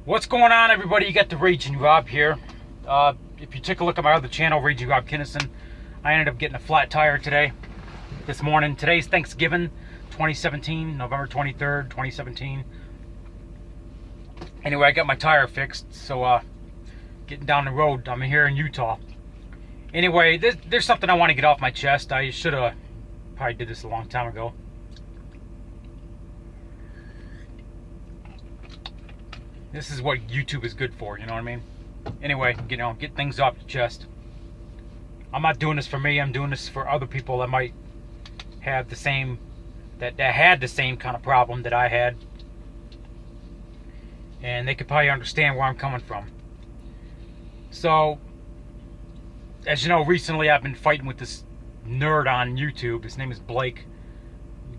What's going on, everybody? You got the Raging Rob here. If you took a look at my other channel, Raging Rob Kinnison, I ended up getting a flat tire this morning. Today's Thanksgiving, 2017, November 23rd, 2017. Anyway, I got my tire fixed, so getting down the road. I'm here in Utah. Anyway, there's something I want to get off my chest. I should have probably did this a long time ago. This is what YouTube is good for, you know what I mean? Anyway, get things off your chest. I'm not doing this for me. I'm doing this for other people that might have the same, that had the same kind of problem that I had. And they could probably understand where I'm coming from. So, as you know, recently I've been fighting with this nerd on YouTube. His name is Blake.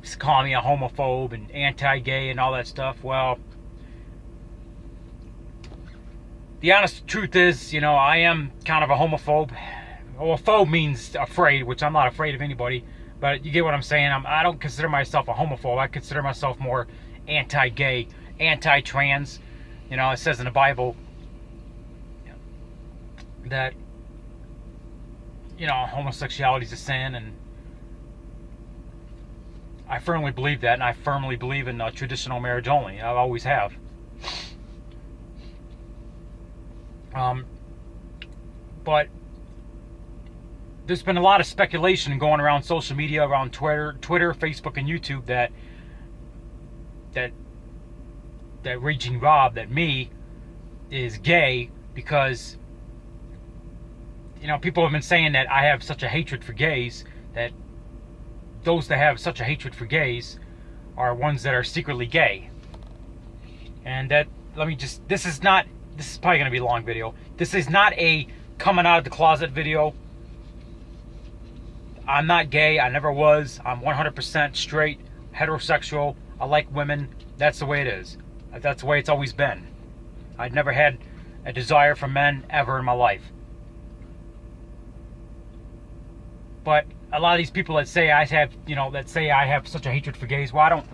He's calling me a homophobe and anti-gay and all that stuff. Well, the honest truth is, I am kind of a homophobe. Well, a phobe means afraid, which I'm not afraid of anybody, but you get what I'm saying. I don't consider myself a homophobe. I consider myself more anti-gay, anti-trans. It says in the Bible that, homosexuality is a sin, and I firmly believe that, and I firmly believe in traditional marriage only. I always have. But there's been a lot of speculation going around social media, around Twitter, Facebook, and YouTube that Raging Rob, that me, is gay because, people have been saying that I have such a hatred for gays, that those that have such a hatred for gays are ones that are secretly gay. And that, this is probably going to be a long video. This is not a coming out of the closet video. I'm not gay. I never was. I'm 100% straight, heterosexual. I like women. That's the way it is. That's the way it's always been. I've never had a desire for men ever in my life. But a lot of these people that say I have such a hatred for gays, well,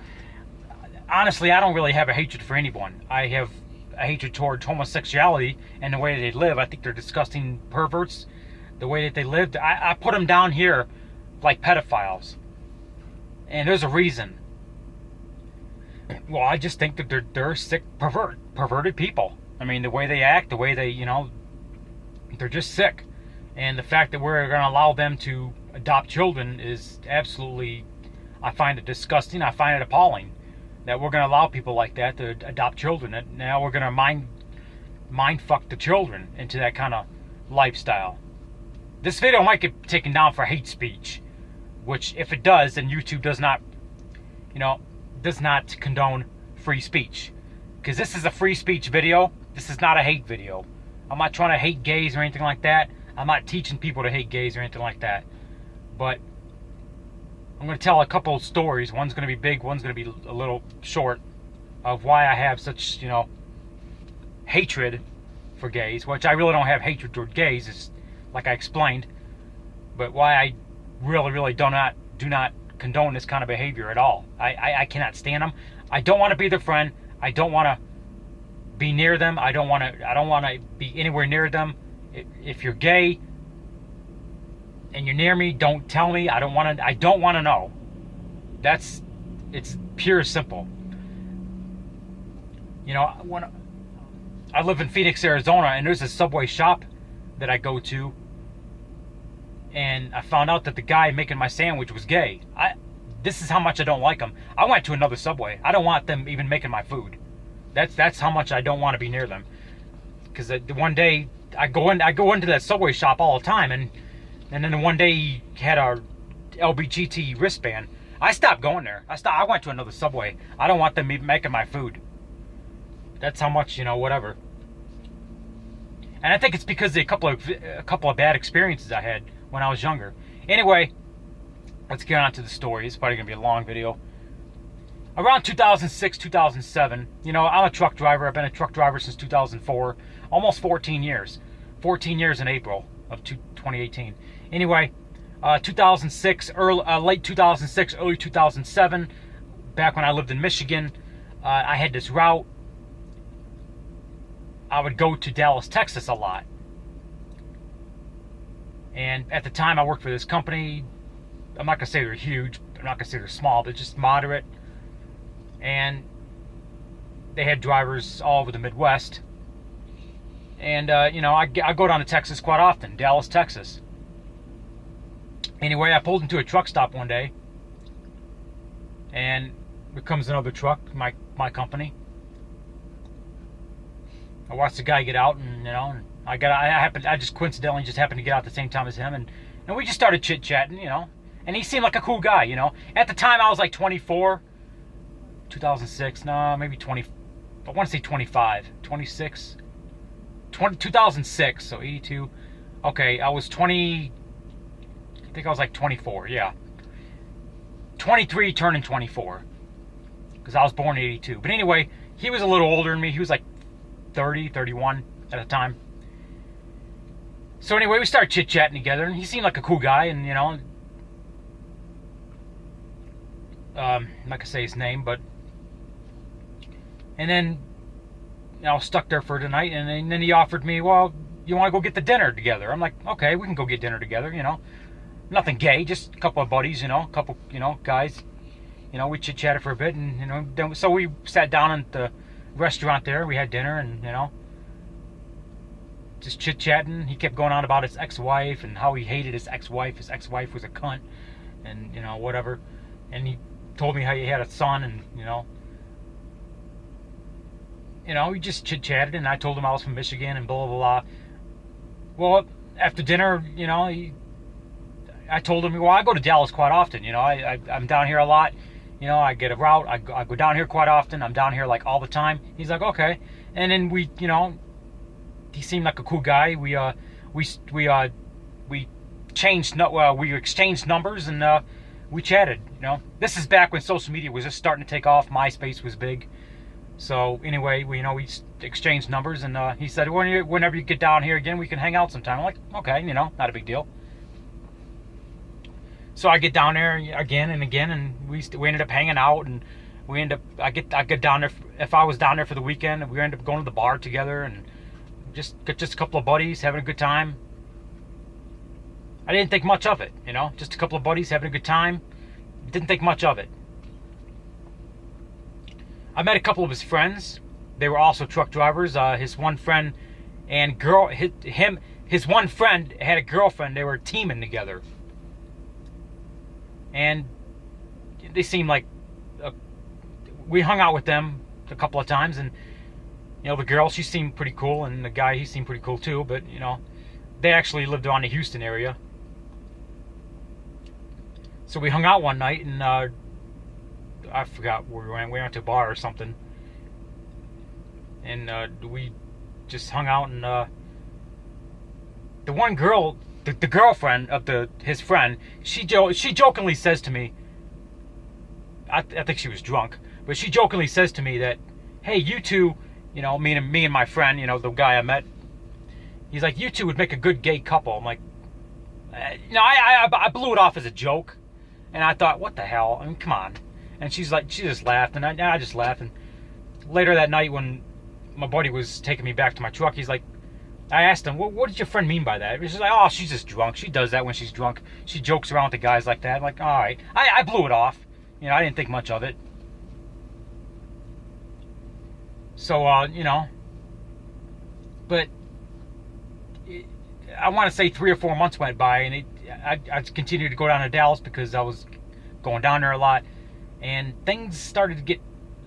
honestly, I don't really have a hatred for anyone. I have a hatred towards homosexuality and the way they live. I think they're disgusting perverts. The way that they lived, I put them down here like pedophiles. And there's a reason. Well, I just think that they're sick, perverted people. I mean, the way they act, the way they, they're just sick. And the fact that we're going to allow them to adopt children is absolutely, I find it disgusting. I find it appalling that we're going to allow people like that to adopt children. And now we're going to mind fuck the children into that kind of lifestyle. This video might get taken down for hate speech, which if it does, then YouTube does not condone free speech. Because this is a free speech video. This is not a hate video. I'm not trying to hate gays or anything like that. I'm not teaching people to hate gays or anything like that. But I'm going to tell a couple of stories. One's going to be big, one's going to be a little short, of why I have such, hatred for gays, which I really don't have hatred toward gays, it's like I explained, but why I really do not condone this kind of behavior at all. I cannot stand them. I don't want to be their friend. I don't want to be near them. I don't want to be anywhere near them. If you're gay and you're near me, don't tell me. I don't want to know. It's pure simple. When I live in Phoenix, Arizona, and there's a Subway shop that I go to, and I found out that the guy making my sandwich was gay. This is how much I don't like him. I went to another Subway. I don't want them even making my food. That's how much I don't want to be near them. Because one day I go into that Subway shop all the time, and then one day he had a LBGT wristband. I stopped going there. I went to another Subway. I don't want them even making my food. That's how much, whatever. And I think it's because of a couple of bad experiences I had when I was younger. Anyway, let's get on to the story. It's probably going to be a long video. Around 2006, 2007, I'm a truck driver. I've been a truck driver since 2004. Almost 14 years. 14 years in April of 2018. Anyway, 2006, late 2006, early 2007, back when I lived in Michigan, I had this route I would go to Dallas, Texas a lot. And at the time I worked for this company, I'm not going to say they're huge, I'm not going to say they're small, but just moderate. And they had drivers all over the Midwest. And, I go down to Texas quite often, Dallas, Texas. Anyway, I pulled into a truck stop one day. And here comes another truck, my company. I watched the guy get out, and I just coincidentally just happened to get out at the same time as him, and we just started chit-chatting, and he seemed like a cool guy, At the time I was like 24, 2006, no, maybe 20, I want to say 25, 26, 2006, so 82, okay, I was 20, I think I was like 24, yeah, 23 turning 24, because I was born in 82, but anyway, he was a little older than me, he was like 30, 31 at the time. So anyway, we started chit-chatting together, and he seemed like a cool guy, and, I'm not going to say his name, but, and then, I was stuck there for the night, and then he offered me, well, you want to go get the dinner together? I'm like, okay, we can go get dinner together, Nothing gay, just a couple of buddies, a couple, guys. We chit-chatted for a bit, and, then, so we sat down at the restaurant there, we had dinner, and, just chit-chatting. He kept going on about his ex-wife and how he hated his ex-wife. His ex-wife was a cunt, and whatever. And he told me how he had a son, and we just chit-chatted, and I told him I was from Michigan, and blah blah blah. Well, after dinner, I told him, well, I go to Dallas quite often. I'm down here a lot. I get a route. I go down here quite often. I'm down here like all the time. He's like, okay, and then we, he seemed like a cool guy. We exchanged numbers, and we chatted. This is back when social media was just starting to take off. MySpace was big. So anyway, we exchanged numbers, and he said, whenever you get down here again, we can hang out sometime. I'm like, okay, not a big deal. So I get down there again and again, and we ended up hanging out, and I get down there. If I was down there for the weekend, we ended up going to the bar together, and just a couple of buddies having a good time. I didn't think much of it, just a couple of buddies having a good time. Didn't think much of it. I met a couple of his friends. They were also truck drivers. His one friend and his one friend had a girlfriend. They were teaming together, and they seemed like we hung out with them a couple of times, and the girl, she seemed pretty cool, and the guy, he seemed pretty cool too, but, they actually lived around the Houston area. So we hung out one night, and I forgot where we went. We went to a bar or something. And we just hung out, and the one girl, the girlfriend of his friend, she jokingly says to me, I think she was drunk, but she jokingly says to me that, hey, you two, me and my friend, the guy I met, he's like, you two would make a good gay couple. I'm like, I blew it off as a joke, and I thought, what the hell? I mean, come on. And she just laughed, and I just laughed. And later that night, when my buddy was taking me back to my truck, he's like, I asked him, what did your friend mean by that? He's like, oh, she's just drunk. She does that when she's drunk. She jokes around with the guys like that. I'm like, all right. I blew it off. I didn't think much of it. So, but I want to say 3 or 4 months went by, and I continued to go down to Dallas because I was going down there a lot, and things started to get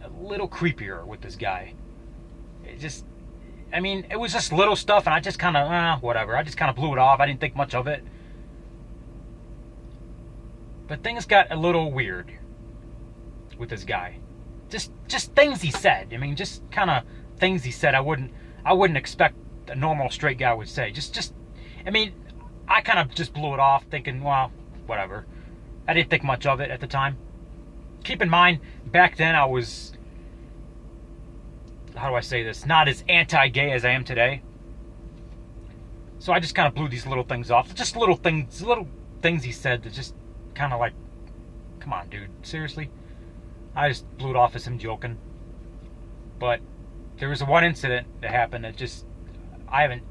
a little creepier with this guy. It was just little stuff, and I just kind of, whatever. I just kind of blew it off. I didn't think much of it. But things got a little weird with this guy. Just things he said. Just kind of things he said I wouldn't expect a normal straight guy would say. I kind of just blew it off thinking, well, whatever. I didn't think much of it at the time. Keep in mind, back then I was, how do I say this, not as anti-gay as I am today. So I just kind of blew these little things off. Just little things he said that just kind of like, come on, dude, seriously? I just blew it off as him joking. But there was one incident that happened that just I haven't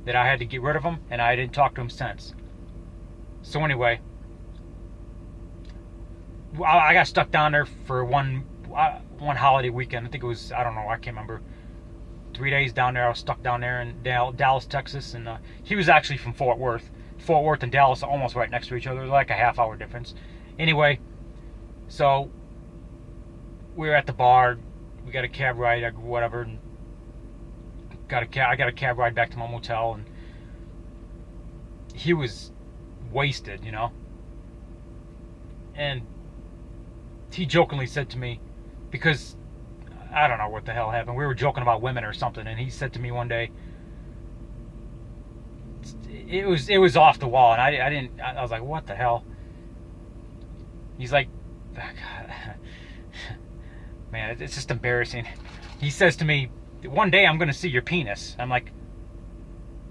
that I had to get rid of him, and I didn't talk to him since. So anyway, I got stuck down there for one holiday weekend. I think it was, I don't know, I can't remember. 3 days down there. I was stuck down there in Dallas, Texas, and he was actually from Fort Worth. Fort Worth and Dallas are almost right next to each other. There's like a half-hour difference. Anyway, so we were at the bar. We got a cab ride or whatever, and I got a cab ride back to my motel, and he was wasted, you know. And he jokingly said to me, because I don't know what the hell happened. We were joking about women or something, and he said to me one day, it was off the wall, and I was like, what the hell? He's like, oh, God. Man, it's just embarrassing. He says to me, one day I'm going to see your penis. I'm like,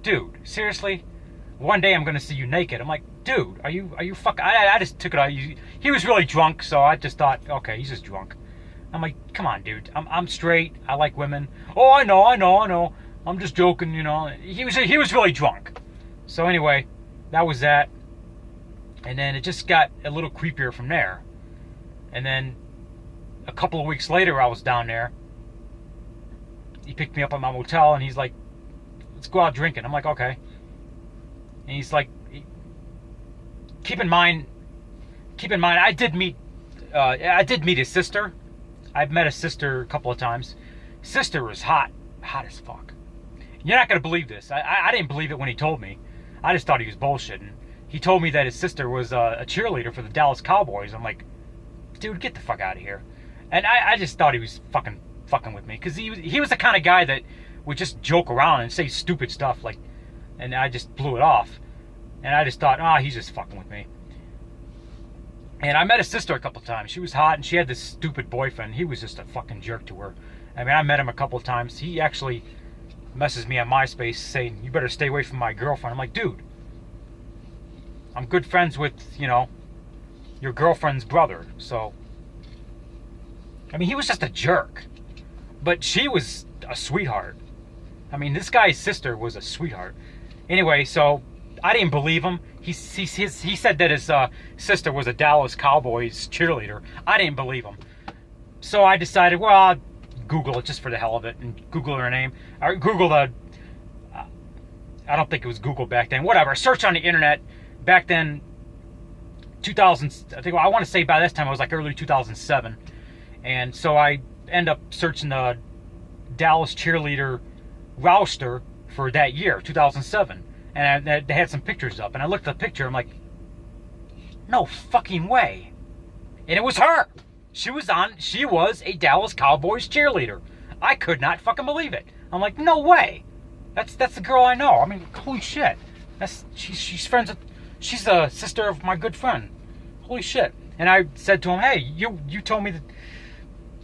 dude, seriously? One day I'm going to see you naked. I'm like, dude, are you fucking... I just took it out. He was really drunk, so I just thought, okay, he's just drunk. I'm like, come on, dude. I'm straight. I like women. Oh, I know. I'm just joking, you know. He was really drunk. So anyway, that was that. And then it just got a little creepier from there. And then a couple of weeks later, I was down there. He picked me up at my motel, and he's like, let's go out drinking. I'm like, okay. And he's like, keep in mind, I did meet his sister. I've met his sister a couple of times. Sister was hot as fuck. You're not gonna believe this. I didn't believe it when he told me. I just thought he was bullshitting. He told me that his sister was a cheerleader for the Dallas Cowboys. I'm like, dude, get the fuck out of here. And I just thought he was fucking with me, because he was the kind of guy that would just joke around and say stupid stuff, like, and I just blew it off. And I just thought, he's just fucking with me. And I met his sister a couple of times. She was hot, and she had this stupid boyfriend. He was just a fucking jerk to her. I mean, I met him a couple of times. He actually messes me on MySpace saying, you better stay away from my girlfriend. I'm like, dude, I'm good friends with, you know, your girlfriend's brother. So, I mean, he was just a jerk. But she was a sweetheart. I mean, this guy's sister was a sweetheart. Anyway, so I didn't believe him. He said that his sister was a Dallas Cowboys cheerleader. I didn't believe him. So I decided, well, I'll Google it just for the hell of it, and Google her name. Or Google the... I don't think it was Google back then. Whatever. Search on the internet. Back then, 2000... I want to say by this time it was like early 2007. And so I end up searching the Dallas cheerleader roster for that year, 2007. And they had some pictures up. And I looked at the picture. I'm like, no fucking way. And it was her. She was a Dallas Cowboys cheerleader. I could not fucking believe it. I'm like, no way. That's the girl I know. I mean, holy shit. She's friends with... She's the sister of my good friend. Holy shit. And I said to him, hey, you told me that...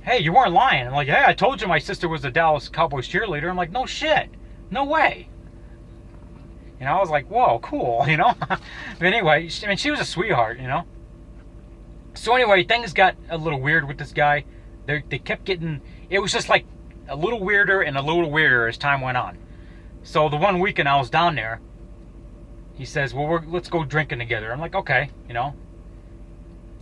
Hey, you weren't lying. I'm like, hey, I told you my sister was a Dallas Cowboys cheerleader. I'm like, no shit. No way. You know, I was like, whoa, cool, you know? But anyway, I mean, she was a sweetheart, you know? So anyway, things got a little weird with this guy. They kept getting... It was just like a little weirder and a little weirder as time went on. So the one weekend I was down there, he says, well, let's go drinking together. I'm like, okay, you know?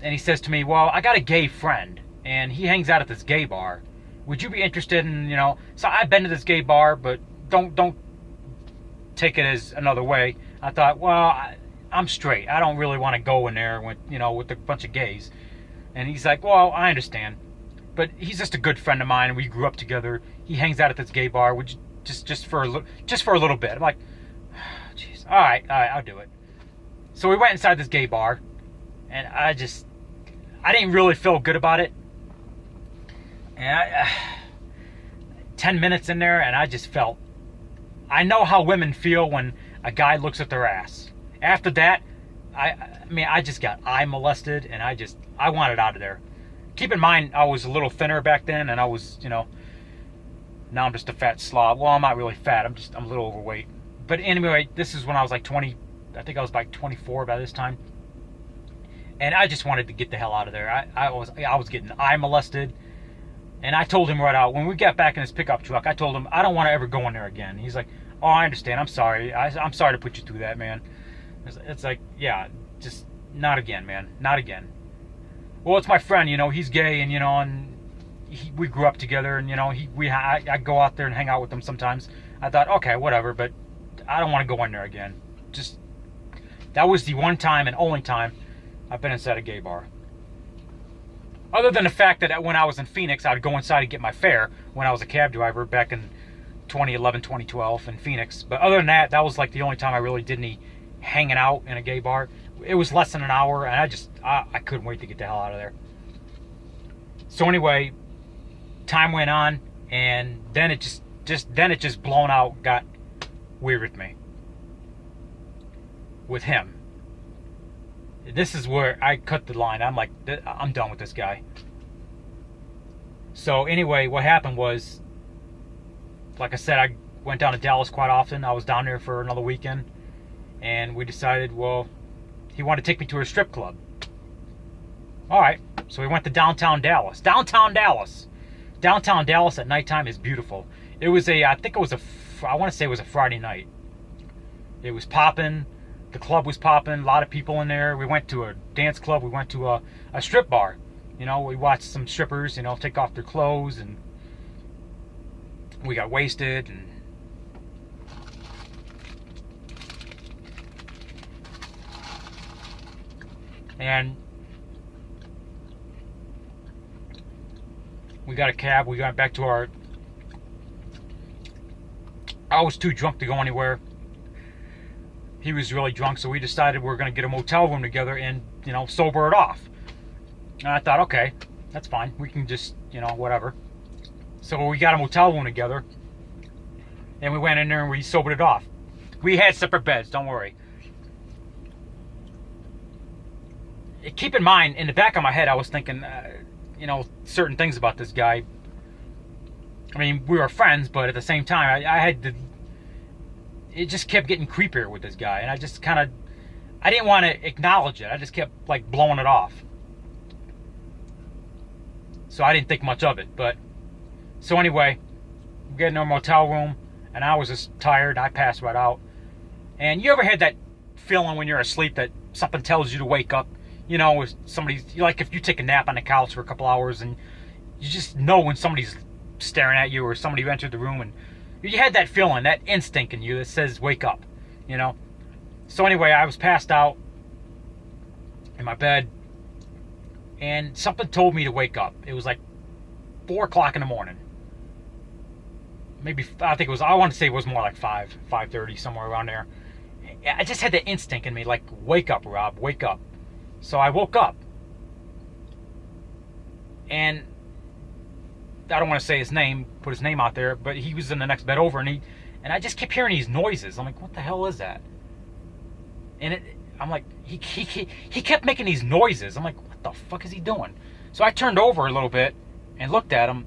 And he says to me, well, I got a gay friend, and he hangs out at this gay bar. Would you be interested in, you know... So I've been to this gay bar, but don't take it as another way. I thought, well, I'm straight. I don't really want to go in there with a bunch of gays. And he's like, well, I understand, but he's just a good friend of mine, and we grew up together. He hangs out at this gay bar. Would you just for a little bit? I'm like, jeez, all right, I'll do it. So we went inside this gay bar, and I didn't really feel good about it. And 10 minutes in there, and I just felt... I know how women feel when a guy looks at their ass. After that, I just got eye molested, and I wanted out of there. Keep in mind, I was a little thinner back then, and I was, you know, now I'm just a fat slob. Well, I'm not really fat. I'm a little overweight. But anyway, this is when I was like 20. I think I was like 24 by this time. And I just wanted to get the hell out of there. I was getting eye molested. And I told him right out, when we got back in his pickup truck, I told him, I don't want to ever go in there again. He's like, oh, I understand. I'm sorry. I'm sorry to put you through that, man. It's like, yeah, just not again, man. Not again. Well, it's my friend, he's gay, and we grew up together, and, I go out there and hang out with him sometimes. I thought, okay, whatever, but I don't want to go in there again. Just, that was the one time and only time I've been inside a gay bar. Other than the fact that when I was in Phoenix, I would go inside and get my fare when I was a cab driver back in 2011, 2012 in Phoenix. But other than that, that was like the only time I really did any hanging out in a gay bar. It was less than an hour, and I couldn't wait to get the hell out of there. So anyway, time went on, and then it just blown out, got weird with me. With him. This is where I cut the line. I'm like, I'm done with this guy. So anyway, what happened was, like I said, I went down to Dallas quite often. I was down there for another weekend, and we decided, well, he wanted to take me to a strip club. All right, so we went to downtown Dallas. Downtown Dallas at nighttime is beautiful. It was I want to say it was a Friday night. It was popping. The club was popping, a lot of people in there. We went to a dance club. We went to a strip bar. We watched some strippers, take off their clothes, and we got wasted. And we got a cab. We got back to I was too drunk to go anywhere. He was really drunk, so we decided we were going to get a motel room together and, sober it off. And I thought, okay, that's fine. We can just, whatever. So we got a motel room together, and we went in there and we sobered it off. We had separate beds, don't worry. Keep in mind, in the back of my head, I was thinking, certain things about this guy. I mean, we were friends, but at the same time, I had to... It just kept getting creepier with this guy, and I just I didn't want to acknowledge it. I just kept, blowing it off. So I didn't think much of it, so anyway, we get in our motel room, and I was just tired. I passed right out. And you ever had that feeling when you're asleep that something tells you to wake up? If somebody's, if you take a nap on the couch for a couple hours, and you just know when somebody's staring at you, or somebody entered the room, and you had that feeling, that instinct in you that says, wake up, So anyway, I was passed out in my bed, and something told me to wake up. It was like 4 o'clock in the morning. Maybe, I want to say it was more like 5:30, somewhere around there. I just had the instinct in me, like, wake up, Rob, wake up. So I woke up. And I don't want to say his name, put his name out there, but he was in the next bed over, and I just kept hearing these noises. I'm like, what the hell is that? And I'm like, he kept making these noises. I'm like, what the fuck is he doing? So I turned over a little bit and looked at him.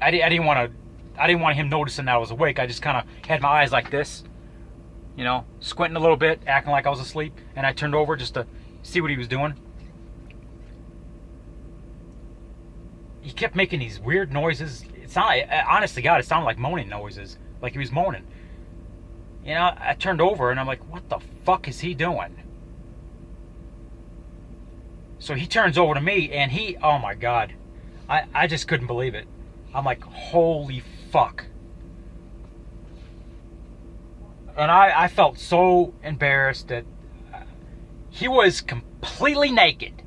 I didn't want him noticing that I was awake. I just kind of had my eyes like this, squinting a little bit, acting like I was asleep, and I turned over just to see what he was doing. He kept making these weird noises. It sounded, honest to God, it sounded like moaning noises, like he was moaning. I turned over and I'm like, what the fuck is he doing? So he turns over to me, and oh my God, I just couldn't believe it. I'm like, holy fuck. And I felt so embarrassed that he was completely naked.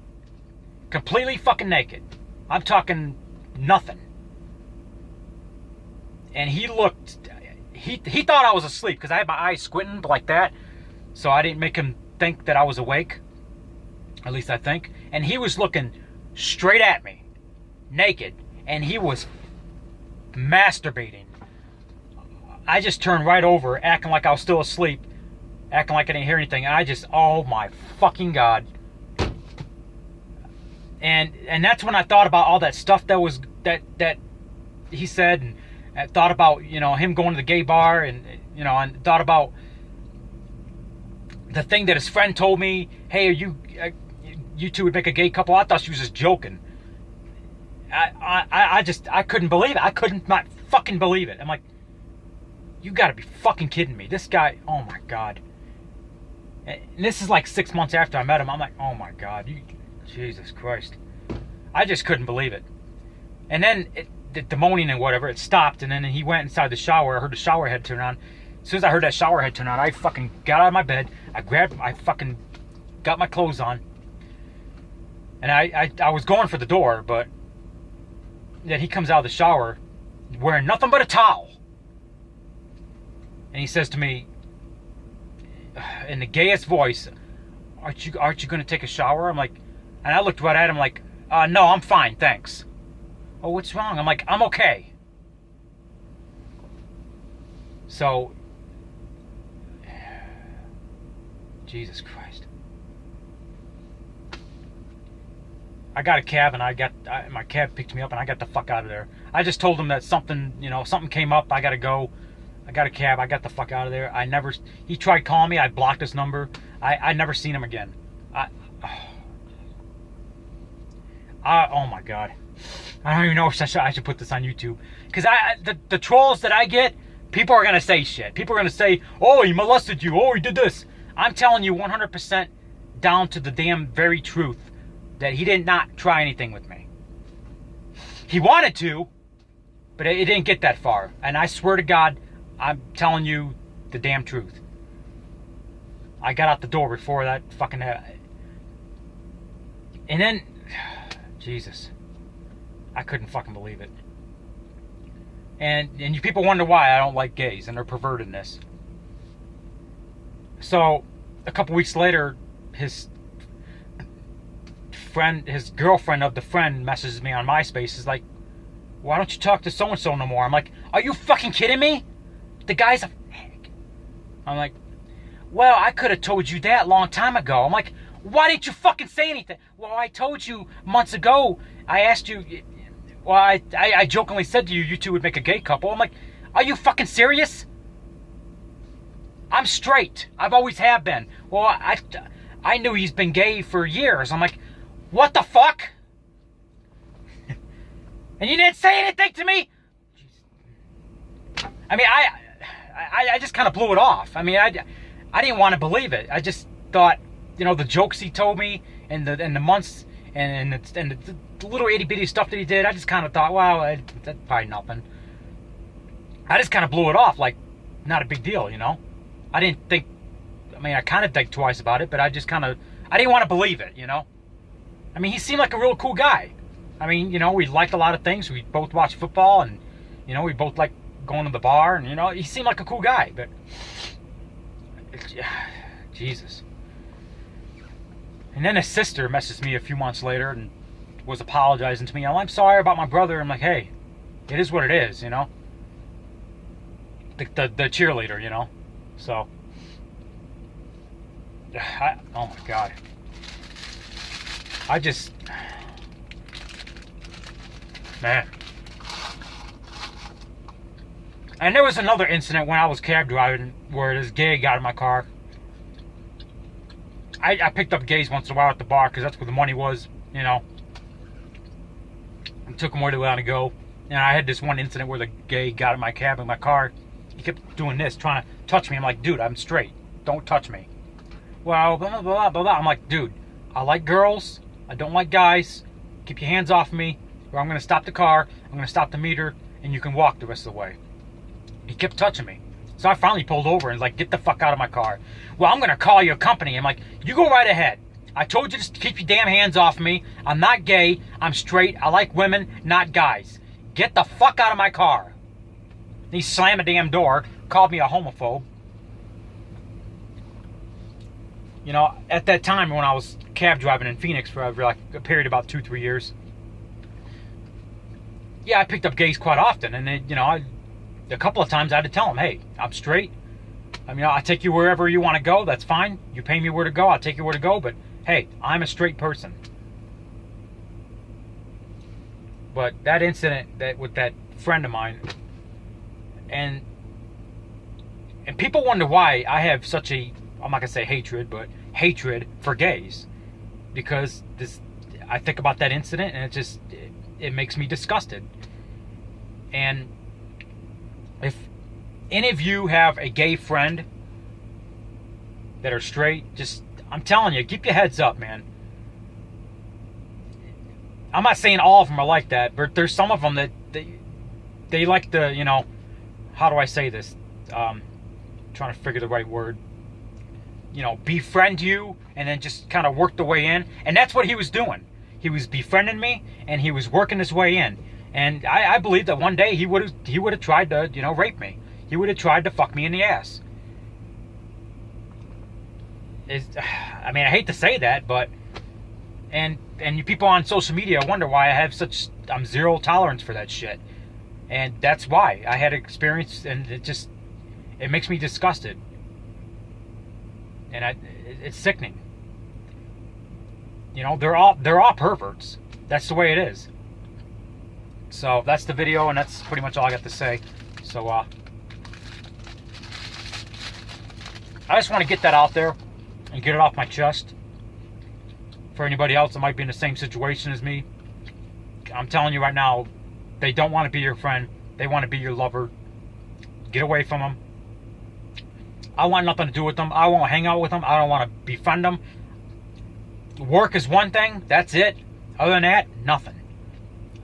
Completely fucking naked. I'm talking nothing. And he thought I was asleep because I had my eyes squinting like that. So I didn't make him think that I was awake. At least I think. And he was looking straight at me. Naked. And he was masturbating. I just turned right over, acting like I was still asleep. Acting like I didn't hear anything. And oh my fucking God. And that's when I thought about all that stuff that he said, and I thought about, him going to the gay bar, and and thought about the thing that his friend told me, hey, you two would make a gay couple. I thought she was just joking. I couldn't believe it. I couldn't not fucking believe it. I'm like, you gotta be fucking kidding me. This guy, oh my God. And this is like 6 months after I met him. I'm like, oh my God, Jesus Christ. I just couldn't believe it. And then the moaning and whatever, it stopped, and then he went inside the shower. I heard the shower head turn on. As soon as I heard that shower head turn on, I fucking got out of my bed. I fucking got my clothes on. And I was going for the door, but then he comes out of the shower wearing nothing but a towel. And he says to me, in the gayest voice, aren't you going to take a shower? I'm like, and I looked right at him like, no, I'm fine, thanks. Oh, what's wrong? I'm like, I'm okay. So, Jesus Christ. I got a cab, and my cab picked me up, and I got the fuck out of there. I just told him that something came up. I got to go. I got a cab. I got the fuck out of there. He tried calling me. I blocked his number. I never seen him again. Oh my God. I don't even know if I should put this on YouTube. Because the trolls that I get, people are going to say shit. People are going to say, oh, he molested you. Oh, he did this. I'm telling you 100% down to the damn very truth that he did not try anything with me. He wanted to, but it didn't get that far. And I swear to God, I'm telling you the damn truth. I got out the door before that fucking... And then... Jesus. I couldn't fucking believe it. And you people wonder why I don't like gays and their pervertedness. So, a couple weeks later, his girlfriend of the friend messages me on MySpace. Is like, why don't you talk to so-and-so no more? I'm like, are you fucking kidding me? The guy's a... I'm like, well, I could have told you that a long time ago. I'm like, why didn't you fucking say anything? Well, I told you months ago. I asked you... Well, I jokingly said to you, you two would make a gay couple. I'm like, are you fucking serious? I'm straight. I've always have been. Well, I knew he's been gay for years. I'm like, what the fuck? And you didn't say anything to me? I mean, I just kind of blew it off. I mean, I didn't want to believe it. I just thought, the jokes he told me and the months and the little itty bitty stuff that he did, I just kind of thought, well, that's probably nothing. I just kind of blew it off like not a big deal, I didn't think, I kind of think twice about it, but I just kind of, I didn't want to believe it, I mean, he seemed like a real cool guy. I mean, we liked a lot of things. We both watched football, and, we both liked going to the bar, and, he seemed like a cool guy, but, Jesus. And then his sister messaged me a few months later and was apologizing to me. I'm sorry about my brother. I'm like, hey, it is what it is, The cheerleader, So, oh my God. Man. And there was another incident when I was cab driving where this gay got in my car. I picked up gays once in a while at the bar because that's where the money was, and took them where they wanted to go. And I had this one incident where the gay got in my cab in my car. He kept doing this, trying to touch me. I'm like, dude, I'm straight. Don't touch me. Well, blah, blah, blah, blah, blah. I'm like, dude, I like girls. I don't like guys. Keep your hands off me, or I'm going to stop the car. I'm going to stop the meter, and you can walk the rest of the way. He kept touching me. So I finally pulled over and like, get the fuck out of my car. Well, I'm going to call your company. I'm like, you go right ahead. I told you to keep your damn hands off me. I'm not gay. I'm straight. I like women, not guys. Get the fuck out of my car. He slammed a damn door, called me a homophobe. At that time when I was cab driving in Phoenix for like a period of about 2-3 years. Yeah, I picked up gays quite often. And then, a couple of times I had to tell them, hey, I'm straight. I mean, I'll take you wherever you want to go. That's fine. You pay me where to go. I'll take you where to go. But, hey, I'm a straight person. But that incident with that friend of mine, and people wonder why I have such a, I'm not going to say hatred, but hatred for gays. Because I think about that incident, and it makes me disgusted. And if any of you have a gay friend that are straight, just, I'm telling you, keep your heads up, man. I'm not saying all of them are like that, but there's some of them that they like to, you know, how do I say this? Trying to figure the right word. You know, befriend you and then just kind of work the way in. And that's what he was doing. He was befriending me and he was working his way in. And I believe that one day he would have tried to, you know, rape me. He would have tried to fuck me in the ass. I mean, I hate to say that, but and you people on social media wonder why I have I'm zero tolerance for that shit. And that's why I had experience, and it makes me disgusted. And it's sickening. You know, they're all perverts. That's the way it is. So that's the video, and that's pretty much all I got to say. So I just want to get that out there and get it off my chest. For anybody else that might be in the same situation as me, I'm telling you right now, they don't want to be your friend. They want to be your lover. Get away from them. I want nothing to do with them. I won't hang out with them. I don't want to befriend them. Work is one thing. That's it. Other than that, nothing.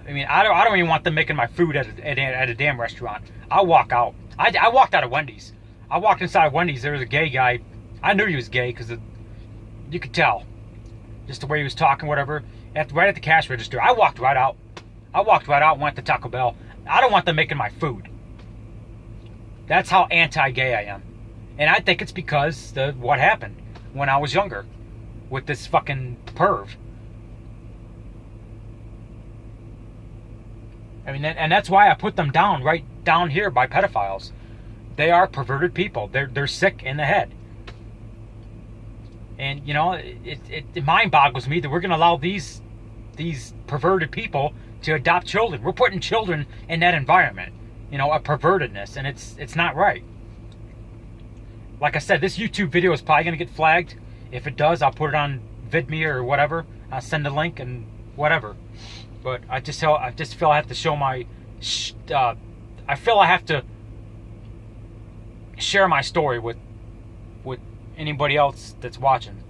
I mean, I don't even want them making my food at a damn restaurant. I'll walk out. I walked out of Wendy's. I walked inside Wendy's. There was a gay guy. I knew he was gay because you could tell. Just the way he was talking, whatever. Right at the cash register. I walked right out. Went to Taco Bell. I don't want them making my food. That's how anti-gay I am. And I think it's because what happened when I was younger with this fucking perv. I mean, and that's why I put them down, right down here by pedophiles. They are perverted people. They're sick in the head. And, you know, it mind boggles me that we're going to allow these perverted people to adopt children. We're putting children in that environment, you know, a pervertedness, and it's not right. Like I said, this YouTube video is probably going to get flagged. If it does, I'll put it on VidMe or whatever. I'll send a link and whatever. But I just feel I have to show my... I feel I have to share my story with anybody else that's watching.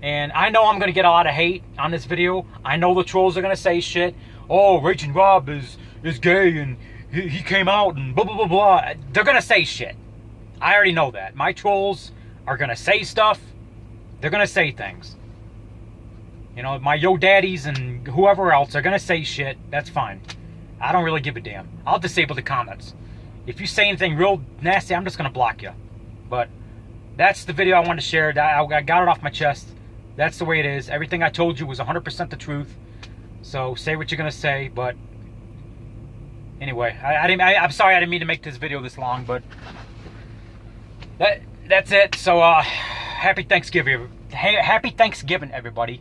And I know I'm going to get a lot of hate on this video. I know the trolls are going to say shit. Oh, Raging Rob is gay and he came out and blah, blah, blah, blah. They're going to say shit. I already know that. My trolls are going to say stuff. They're going to say things. You know, my yo daddies and whoever else are going to say shit. That's fine. I don't really give a damn. I'll disable the comments. If you say anything real nasty, I'm just going to block you. But that's the video I wanted to share. I got it off my chest. That's the way it is. Everything I told you was 100% the truth. So say what you're going to say. But anyway, I'm sorry I didn't mean to make this video this long. But that's it. So happy Thanksgiving. Happy Thanksgiving, everybody.